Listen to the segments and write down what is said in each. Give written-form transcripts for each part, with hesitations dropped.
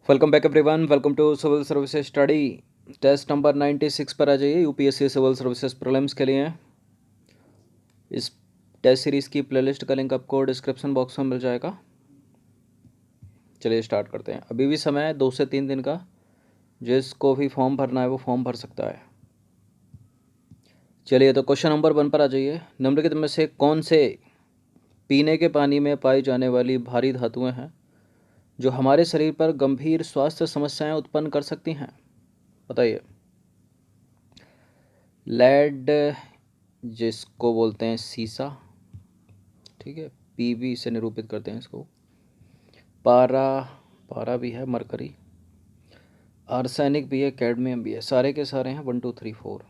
Welcome back everyone, welcome to civil services study. Test number 96 पर आ जाइए। UPSC civil services prelims के लिए इस टेस्ट सीरीज़ की प्लेलिस्ट का लिंक आपको डिस्क्रिप्शन बॉक्स में मिल जाएगा। चलिए स्टार्ट करते हैं। अभी भी समय है 2 से 3 दिन का, जिसको भी फॉर्म भरना है वो फॉर्म भर सकता है। चलिए तो क्वेश्चन नंबर 1 पर आ जाइए। निम्नलिखित में से कौन से पीने के पानी में पाई जाने वाली भारी धातुएँ हैं जो हमारे शरीर पर गंभीर स्वास्थ्य समस्याएं उत्पन्न कर सकती हैं? बताइए। लेड, जिसको बोलते हैं सीसा, ठीक है, पीबी से निरूपित करते हैं इसको। पारा, पारा भी है, मरकरी, आर्सेनिक भी है, कैडमियम भी है। सारे के सारे हैं 1 2 3 4।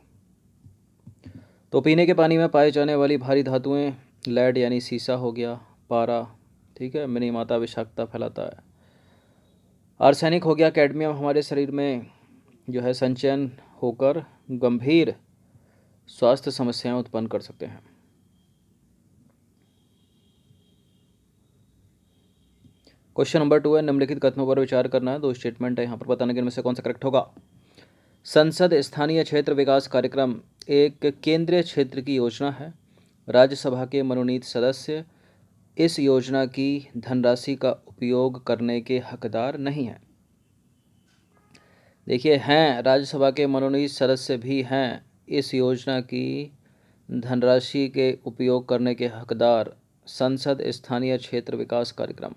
तो पीने के पानी में पाए जाने वाली भारी धातुएं, लेड यानी सीसा हो गया, पारा, ठीक है, मिनी माता विषाक्तता फैलाता है। आर्सेनिक हो गया, कैडमियम हमारे शरीर में जो है संचयन होकर गंभीर स्वास्थ्य समस्याएं उत्पन्न कर सकते हैं। क्वेश्चन नंबर 2 है, निम्नलिखित कथनों पर विचार करना है। 2 स्टेटमेंट है यहाँ पर, बताने के इनमें से कौन सा करेक्ट होगा। संसद स्थानीय क्षेत्र विकास कार्यक्रम एक केंद्रीय क्षेत्र की योजना है। राज्यसभा के मनोनीत सदस्य इस योजना की धनराशि का उपयोग करने के हकदार नहीं हैं। देखिए, हैं, राज्यसभा के मनोनीत सदस्य भी हैं इस योजना की धनराशि के उपयोग करने के हकदार। संसद स्थानीय क्षेत्र विकास कार्यक्रम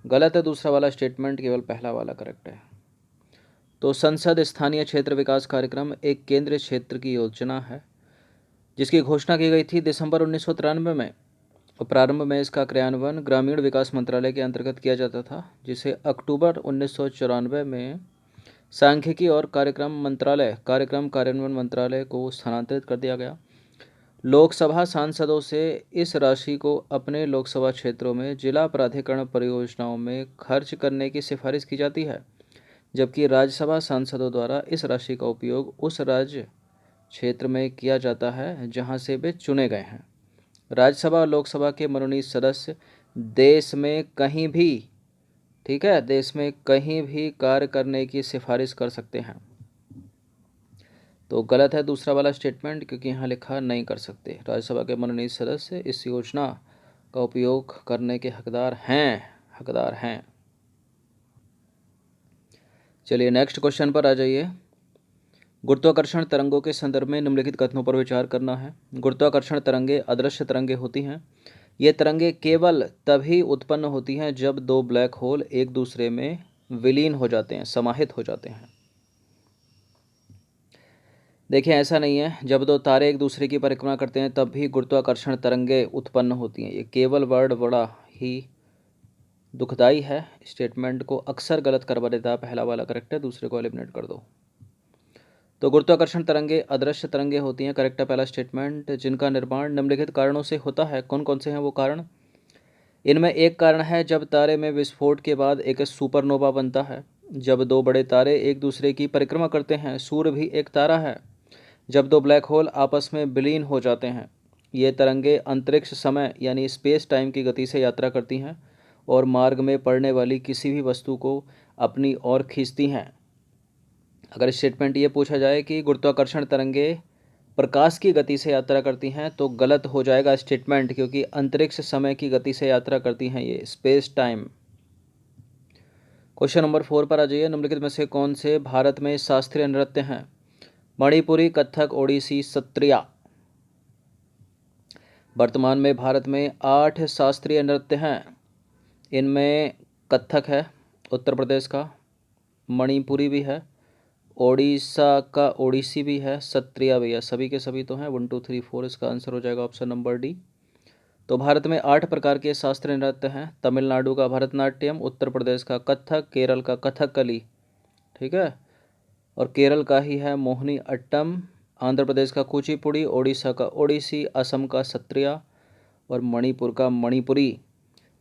गलत है। दूसरा वाला स्टेटमेंट, केवल पहला वाला करेक्ट है। तो संसद स्थानीय क्षेत्र विकास कार्यक्रम एक केंद्रीय क्षेत्र की योजना है जिसकी घोषणा की गई थी दिसंबर 1993 में, और प्रारंभ में इसका क्रियान्वयन ग्रामीण विकास मंत्रालय के अंतर्गत किया जाता था, जिसे अक्टूबर 1994 में सांख्यिकी और कार्यक्रम कार्यान्वयन मंत्रालय को स्थानांतरित कर दिया गया। लोकसभा सांसदों से इस राशि को अपने लोकसभा क्षेत्रों में जिला प्राधिकरण परियोजनाओं में खर्च करने की सिफारिश की जाती है, जबकि राज्यसभा सांसदों द्वारा इस राशि का उपयोग उस राज्य क्षेत्र में किया जाता है जहां से वे चुने गए हैं। राज्यसभा और लोकसभा के मनोनीत सदस्य देश में कहीं भी, ठीक है, देश में कहीं भी कार्य करने की सिफारिश कर सकते हैं। तो गलत है दूसरा वाला स्टेटमेंट, क्योंकि यहाँ लिखा नहीं कर सकते। राज्यसभा के मनोनीत सदस्य इस योजना का उपयोग करने के हकदार हैं। चलिए नेक्स्ट क्वेश्चन पर आ जाइए। गुरुत्वाकर्षण तरंगों के संदर्भ में निम्नलिखित कथनों पर विचार करना है। गुरुत्वाकर्षण तरंगे अदृश्य तरंगे होती हैं। ये तरंगे केवल तभी उत्पन्न होती हैं जब दो ब्लैक होल एक दूसरे में विलीन हो जाते हैं, समाहित हो जाते हैं। देखिए, ऐसा नहीं है जब दो तारे एक दूसरे की परिक्रमा करते हैं तब भी गुरुत्वाकर्षण तरंगे उत्पन्न होती हैं। ये केवल वर्ड बड़ा ही दुखदाई है। स्टेटमेंट को अक्सर गलत करवा देता है। पहला वाला करेक्ट है, दूसरे को एलिमिनेट कर दो। तो गुरुत्वाकर्षण तरंगे अदृश्य तरंगे होती हैं, करेक्ट है पहला स्टेटमेंट, जिनका निर्माण निम्नलिखित कारणों से होता है। कौन कौन से हैं वो कारण? इनमें एक कारण है जब तारे में विस्फोट के बाद एक सुपरनोवा बनता है। जब दो बड़े तारे एक दूसरे की परिक्रमा करते हैं। सूर्य भी एक तारा है। जब दो ब्लैक होल आपस में विलीन हो जाते हैं। ये तरंगे अंतरिक्ष समय यानी स्पेस टाइम की गति से यात्रा करती हैं और मार्ग में पड़ने वाली किसी भी वस्तु को अपनी ओर खींचती हैं। अगर स्टेटमेंट ये पूछा जाए कि गुरुत्वाकर्षण तरंगे प्रकाश की गति से यात्रा करती हैं, तो गलत हो जाएगा स्टेटमेंट, क्योंकि अंतरिक्ष समय की गति से यात्रा करती हैं ये, स्पेस टाइम। क्वेश्चन नंबर 4 पर आ जाइए। निम्नलिखित में से कौन से भारत में शास्त्रीय नृत्य हैं? मणिपुरी, कथक, ओडिसी, सत्रिया। वर्तमान में भारत में 8 शास्त्रीय नृत्य हैं। इनमें कथक है उत्तर प्रदेश का, मणिपुरी भी है, ओडिशा का ओडिसी भी है, सत्रिया भी है। सभी के सभी तो हैं 1 2 3 4। इसका आंसर हो जाएगा ऑप्शन नंबर डी। तो भारत में 8 प्रकार के शास्त्रीय नृत्य हैं। तमिलनाडु का भरतनाट्यम, उत्तर प्रदेश का कथक, केरल का कथकली, ठीक है, और केरल का ही है मोहिनी अट्टम, आंध्र प्रदेश का कुचिपुड़ी, ओडिशा का ओडिसी, असम का सत्रिया और मणिपुर का मणिपुरी।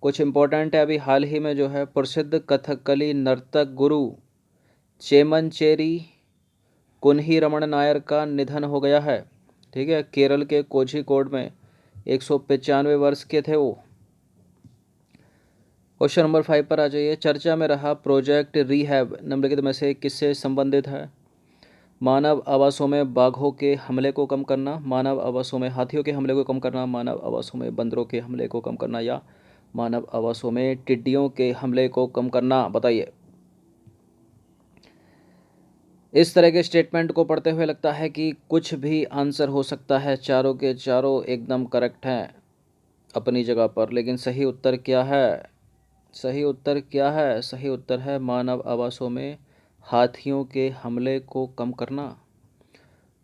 कुछ इम्पोर्टेंट है, अभी हाल ही में जो है प्रसिद्ध कथकली नर्तक गुरु चेमनचेरी कुन्ही रमण नायर का निधन हो गया है, ठीक है। केरल के कोझिकोड में 195 वर्ष के थे वो। क्वेश्चन नंबर 5 पर आ जाइए। चर्चा में रहा प्रोजेक्ट रीहैब निम्नलिखित में से किससे संबंधित है? मानव आवासों में बाघों के हमले को कम करना, मानव आवासों में हाथियों के हमले को कम करना, मानव आवासों में बंदरों के हमले को कम करना, या मानव आवासों में टिड्डियों के हमले को कम करना? बताइए। इस तरह के स्टेटमेंट को पढ़ते हुए लगता है कि कुछ भी आंसर हो सकता है, चारों के चारों एकदम करेक्ट हैं अपनी जगह पर, लेकिन सही उत्तर क्या है? सही उत्तर क्या है? सही उत्तर है मानव आवासों में हाथियों के हमले को कम करना।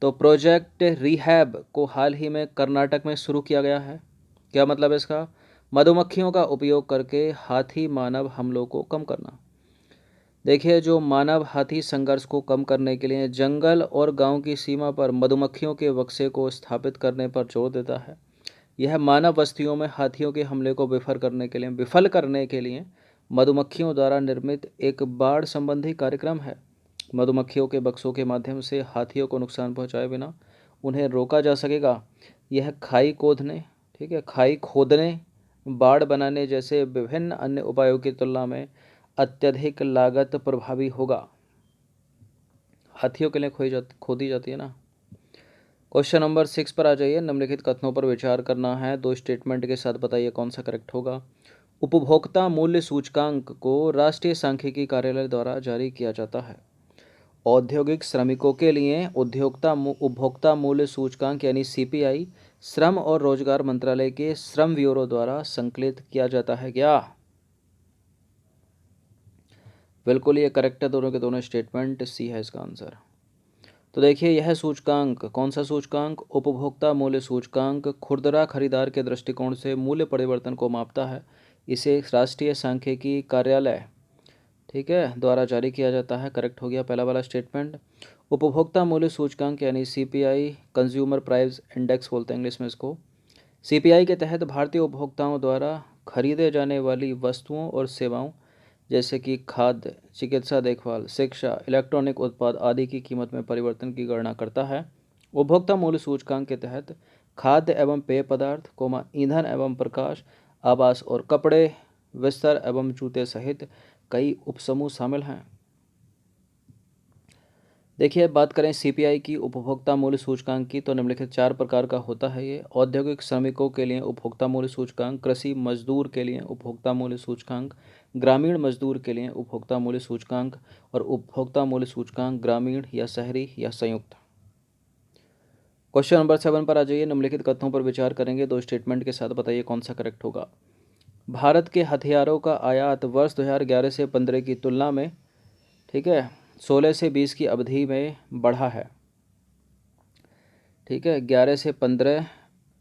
तो प्रोजेक्ट रिहैब को हाल ही में कर्नाटक में शुरू किया गया है। क्या मतलब है इसका? मधुमक्खियों का उपयोग करके हाथी मानव हमलों को कम करना। देखिए, जो मानव हाथी संघर्ष को कम करने के लिए जंगल और गांव की सीमा पर मधुमक्खियों के बक्से को स्थापित करने पर जोर देता है। यह मानव बस्तियों में हाथियों के हमले को विफल करने के लिए मधुमक्खियों द्वारा निर्मित एक बाढ़ संबंधी कार्यक्रम है। मधुमक्खियों के बक्सों के माध्यम से हाथियों को नुकसान पहुंचाए बिना उन्हें रोका जा सकेगा। यह खाई खोदने, ठीक है, खाई खोदने, बाड़ बनाने जैसे विभिन्न अन्य उपायों की तुलना में अत्यधिक लागत प्रभावी होगा। हाथियों के लिए खोदी जाती है ना। क्वेश्चन नंबर 6 पर आ जाइए। निम्नलिखित कथनों पर विचार करना है, दो स्टेटमेंट के साथ बताइए कौन सा करेक्ट होगा। उपभोक्ता मूल्य सूचकांक को राष्ट्रीय सांख्यिकी कार्यालय द्वारा जारी किया जाता है। औद्योगिक श्रमिकों के लिए उपभोक्ता मूल्य सूचकांक यानी सीपीआई श्रम और रोजगार मंत्रालय के श्रम ब्यूरो द्वारा संकलित किया जाता है क्या? बिल्कुल ये करेक्ट है, दोनों के दोनों स्टेटमेंट, सी है इसका आंसर। तो देखिए, यह सूचकांक कौन सा सूचकांक? उपभोक्ता मूल्य सूचकांक खुदरा खरीदार के दृष्टिकोण से मूल्य परिवर्तन को मापता है। इसे राष्ट्रीय सांख्यिकी कार्यालय, ठीक है, द्वारा जारी किया जाता है। करेक्ट हो गया पहला वाला स्टेटमेंट। उपभोक्ता मूल्य सूचकांक यानी सीपीआई, कंज्यूमर प्राइस इंडेक्स बोलते हैं इंग्लिश में इसको। सीपीआई के तहत भारतीय उपभोक्ताओं द्वारा खरीदे जाने वाली वस्तुओं और सेवाओं जैसे कि खाद्य, चिकित्सा देखभाल, शिक्षा, इलेक्ट्रॉनिक उत्पाद आदि की कीमत में परिवर्तन की गणना करता है। उपभोक्ता मूल्य सूचकांक के तहत खाद्य एवं पेय पदार्थ, ईंधन एवं प्रकाश, आवास और कपड़े, बिस्तर एवं जूते सहित कई उपसमूह शामिल हैं। देखिए, बात करें सीपीआई की उपभोक्ता मूल्य सूचकांक की, तो निम्नलिखित 4 प्रकार का होता है ये। औद्योगिक श्रमिकों के लिए उपभोक्ता मूल्य सूचकांक, कृषि मजदूर के लिए उपभोक्ता मूल्य सूचकांक, ग्रामीण मजदूर के लिए उपभोक्ता मूल्य सूचकांक और उपभोक्ता मूल्य सूचकांक ग्रामीण या शहरी या संयुक्त। क्वेश्चन नंबर 7 पर आ जाइए। निम्नलिखित कथनों पर विचार करेंगे, दो स्टेटमेंट के साथ बताइए कौन सा करेक्ट होगा। भारत के हथियारों का आयात वर्ष 2011 से 15 की तुलना में, ठीक है, 16 से 20 की अवधि में बढ़ा है। ठीक है, 11 से 15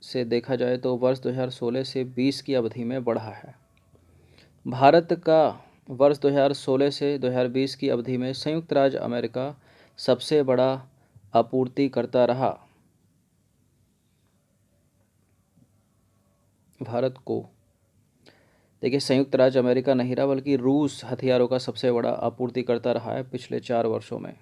से देखा जाए तो वर्ष 2016 से 20 की अवधि में बढ़ा है। भारत का वर्ष 2016 से 2020 की अवधि में संयुक्त राज्य अमेरिका सबसे बड़ा आपूर्तिकर्ता रहा। भारत को, देखिए, संयुक्त राज्य अमेरिका नहीं रहा बल्कि रूस हथियारों का सबसे बड़ा आपूर्तिकर्ता रहा है पिछले 4 वर्षों में।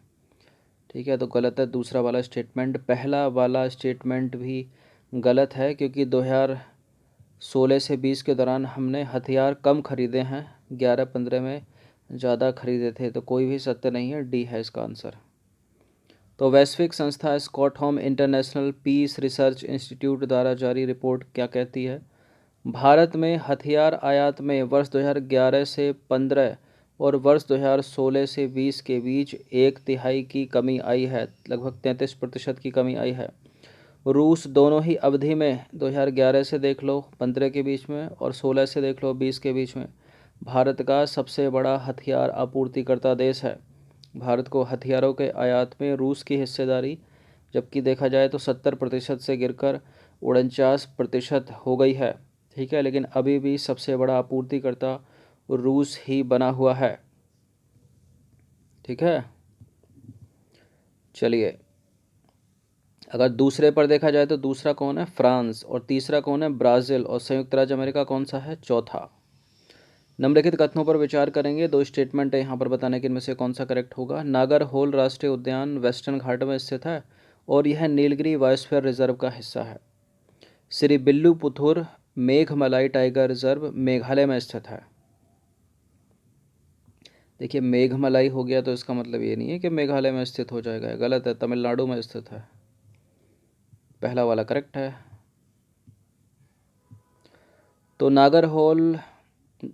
ठीक है, तो गलत है दूसरा वाला स्टेटमेंट। पहला वाला स्टेटमेंट भी गलत है क्योंकि 2016 से 20 के दौरान हमने हथियार कम खरीदे हैं, 11-15 में ज़्यादा खरीदे थे, तो कोई भी सत्य नहीं है, डी है इसका आंसर। तो वैश्विक संस्था Stockholm International Peace Research Institute द्वारा जारी रिपोर्ट क्या कहती है? भारत में हथियार आयात में वर्ष 2011 से 15 और वर्ष 2016 से 20 के बीच 1/3 की कमी आई है, लगभग 33% की कमी आई है। रूस दोनों ही अवधि में 2011 से देख लो 15 के बीच में और 16 से देख लो 20 के बीच में भारत का सबसे बड़ा हथियार आपूर्तिकर्ता देश है। भारत को हथियारों के आयात में रूस की हिस्सेदारी जबकि देखा जाए तो 70% से गिरकर 49% हो गई है। ठीक है, लेकिन अभी भी सबसे बड़ा आपूर्तिकर्ता रूस ही बना हुआ है। ठीक है, चलिए, अगर दूसरे पर देखा जाए तो दूसरा कौन है? फ्रांस। और तीसरा कौन है? ब्राज़ील। और संयुक्त राज्य अमेरिका कौन सा है? चौथा। निम्नलिखित कथनों पर विचार करेंगे, दो स्टेटमेंट है यहाँ पर बताने के इनमें से कौन सा करेक्ट होगा। नागरहोल राष्ट्रीय उद्यान वेस्टर्न घाट में स्थित है और यह नीलगिरी बायोस्फीयर रिजर्व का हिस्सा है। श्री बिल्लुपुथुर मेघमलाई टाइगर रिजर्व मेघालय में स्थित है। देखिए मेघमलाई हो गया तो इसका मतलब ये नहीं है कि मेघालय में स्थित हो जाएगा, गलत है, तमिलनाडु में स्थित है। पहला वाला करेक्ट है। तो नागरहोल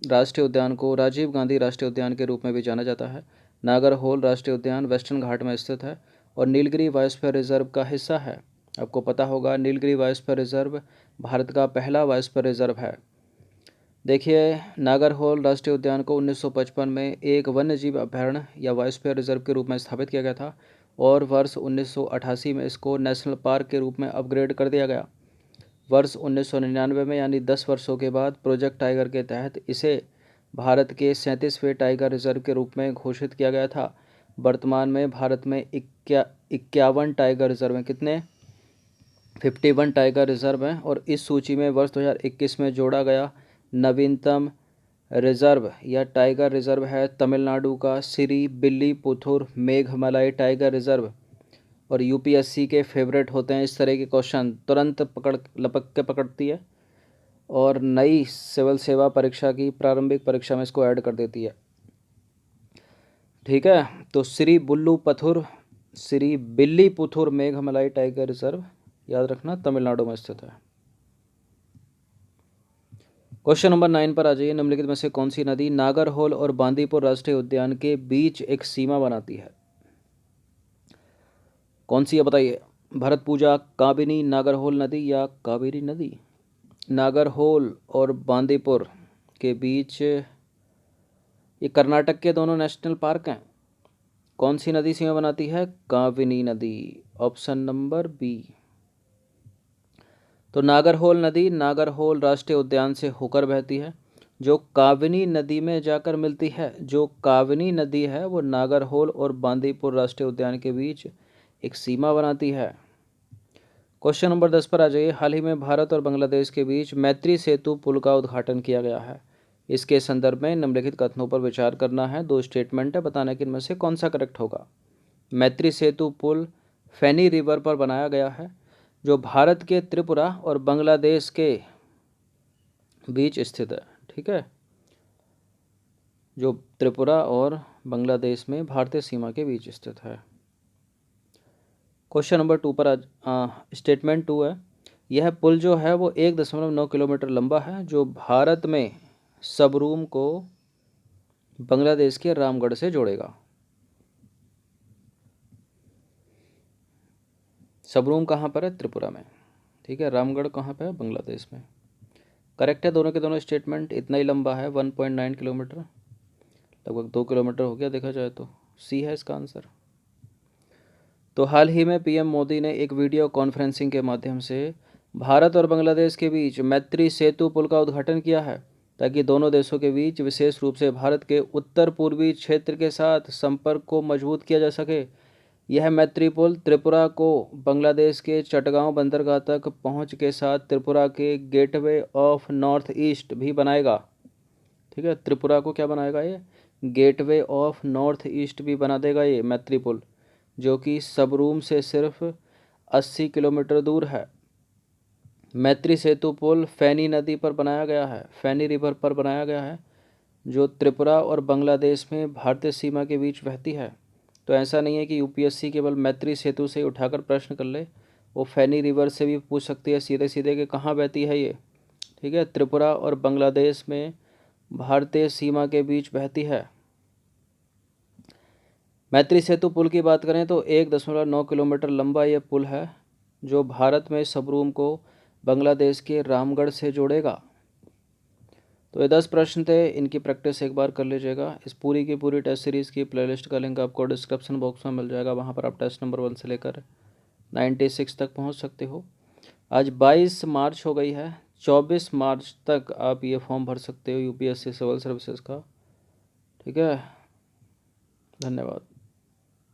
राष्ट्रीय उद्यान को राजीव गांधी राष्ट्रीय उद्यान के रूप में भी जाना जाता है। नागरहोल राष्ट्रीय उद्यान वेस्टर्न घाट में स्थित है और नीलगिरी बायोस्फीयर रिजर्व का हिस्सा है। आपको पता होगा नीलगिरी बायोस्फीयर रिजर्व भारत का पहला बायोस्फीयर रिजर्व है। देखिए नागरहोल राष्ट्रीय उद्यान को 1955 में एक वन्यजीव अभयारण्य या बायोस्फीयर रिजर्व के रूप में स्थापित किया गया था और वर्ष 1988 में इसको नेशनल पार्क के रूप में अपग्रेड कर दिया गया। वर्ष 1999 में यानी 10 वर्षों के बाद प्रोजेक्ट टाइगर के तहत इसे भारत के 37वें टाइगर रिजर्व के रूप में घोषित किया गया था। वर्तमान में भारत में 51 टाइगर रिजर्व हैं। कितने? 51 टाइगर रिजर्व हैं और इस सूची में वर्ष 2021 में जोड़ा गया नवीनतम रिजर्व या टाइगर रिजर्व है तमिलनाडु का श्री विल्लीपुथुर मेघमलाई टाइगर रिजर्व। और यूपीएससी के फेवरेट होते हैं इस तरह के क्वेश्चन, तुरंत लपक के पकड़ती है और नई सिविल सेवा परीक्षा की प्रारंभिक परीक्षा में इसको ऐड कर देती है। ठीक है, तो श्री विल्लीपुथुर मेघमलाई टाइगर रिजर्व याद रखना तमिलनाडु में स्थित है। क्वेश्चन नंबर 9 पर आ जाइए। निम्नलिखित में से कौन सी नदी नागरहोल और बांदीपुर राष्ट्रीय उद्यान के बीच एक सीमा बनाती है? कौन सी है बताइए? भरतपूजा, काबिनी, नागरहोल नदी या कावेरी नदी? नागरहोल और बांदीपुर के बीच ये कर्नाटक के दोनों नेशनल पार्क हैं। कौन सी नदी सीमा बनाती है? काबिनी नदी, ऑप्शन नंबर बी। तो नागरहोल नदी नागरहोल राष्ट्रीय उद्यान से होकर बहती है, जो काबिनी नदी में जाकर मिलती है। जो काबिनी नदी है वो नागरहोल और बांदीपुर राष्ट्रीय उद्यान के बीच एक सीमा बनाती है। क्वेश्चन नंबर 10 पर आ जाइए। हाल ही में भारत और बांग्लादेश के बीच मैत्री सेतु पुल का उद्घाटन किया गया है। इसके संदर्भ में निम्नलिखित कथनों पर विचार करना है। दो स्टेटमेंट है, बताना कि इनमें से कौन सा करेक्ट होगा। मैत्री सेतु पुल फैनी रिवर पर बनाया गया है, जो भारत के त्रिपुरा और बांग्लादेश के बीच स्थित है। ठीक है, जो त्रिपुरा और बांग्लादेश में भारतीय सीमा के बीच स्थित है। क्वेश्चन नंबर 2 पर स्टेटमेंट 2 है, यह पुल जो है वो 1.9 किलोमीटर लंबा है, जो भारत में सबरूम को बांग्लादेश के रामगढ़ से जोड़ेगा। सबरूम कहाँ पर है? त्रिपुरा में। ठीक है, रामगढ़ कहाँ पे है? बांग्लादेश में। करेक्ट है दोनों के दोनों स्टेटमेंट। इतना ही लंबा है 1.9 किलोमीटर, लगभग 2 किलोमीटर हो गया देखा जाए तो। सी है इसका आंसर। तो हाल ही में पीएम मोदी ने एक वीडियो कॉन्फ्रेंसिंग के माध्यम से भारत और बांग्लादेश के बीच मैत्री सेतु पुल का उद्घाटन किया है, ताकि दोनों देशों के बीच विशेष रूप से भारत के उत्तर पूर्वी क्षेत्र के साथ संपर्क को मजबूत किया जा सके। यह मैत्री पुल त्रिपुरा को बांग्लादेश के चटगांव बंदरगाह तक पहुंच के साथ त्रिपुरा के गेटवे ऑफ नॉर्थ ईस्ट भी बनाएगा। ठीक है, त्रिपुरा को क्या बनाएगा? ये गेटवे ऑफ नॉर्थ ईस्ट भी बना देगा ये मैत्री पुल, जो कि सबरूम से सिर्फ 80 किलोमीटर दूर है। मैत्री सेतु पुल फैनी नदी पर बनाया गया है, फैनी रिवर पर बनाया गया है, जो त्रिपुरा और बांग्लादेश में भारतीय सीमा के बीच बहती है। तो ऐसा नहीं है कि यूपीएससी केवल मैत्री सेतु से उठाकर प्रश्न कर ले, वो फैनी रिवर से भी पूछ सकती है सीधे सीधे कि कहाँ बहती है ये। ठीक है, त्रिपुरा और बांग्लादेश में भारतीय सीमा के बीच बहती है। मैत्री सेतु पुल की बात करें तो 1.9 किलोमीटर लंबा यह पुल है, जो भारत में सबरूम को बांग्लादेश के रामगढ़ से जोड़ेगा। तो ये 10 प्रश्न थे, इनकी प्रैक्टिस एक बार कर लीजिएगा। इस पूरी की पूरी टेस्ट सीरीज़ की प्लेलिस्ट का लिंक आपको डिस्क्रिप्शन बॉक्स में मिल जाएगा, वहाँ पर आप टेस्ट नंबर 1 से लेकर 96 तक पहुँच सकते हो। आज 22 मार्च हो गई है, 24 मार्च तक आप ये फॉर्म भर सकते हो यूपीएससी सिविल सर्विसेज का। ठीक है, धन्यवाद।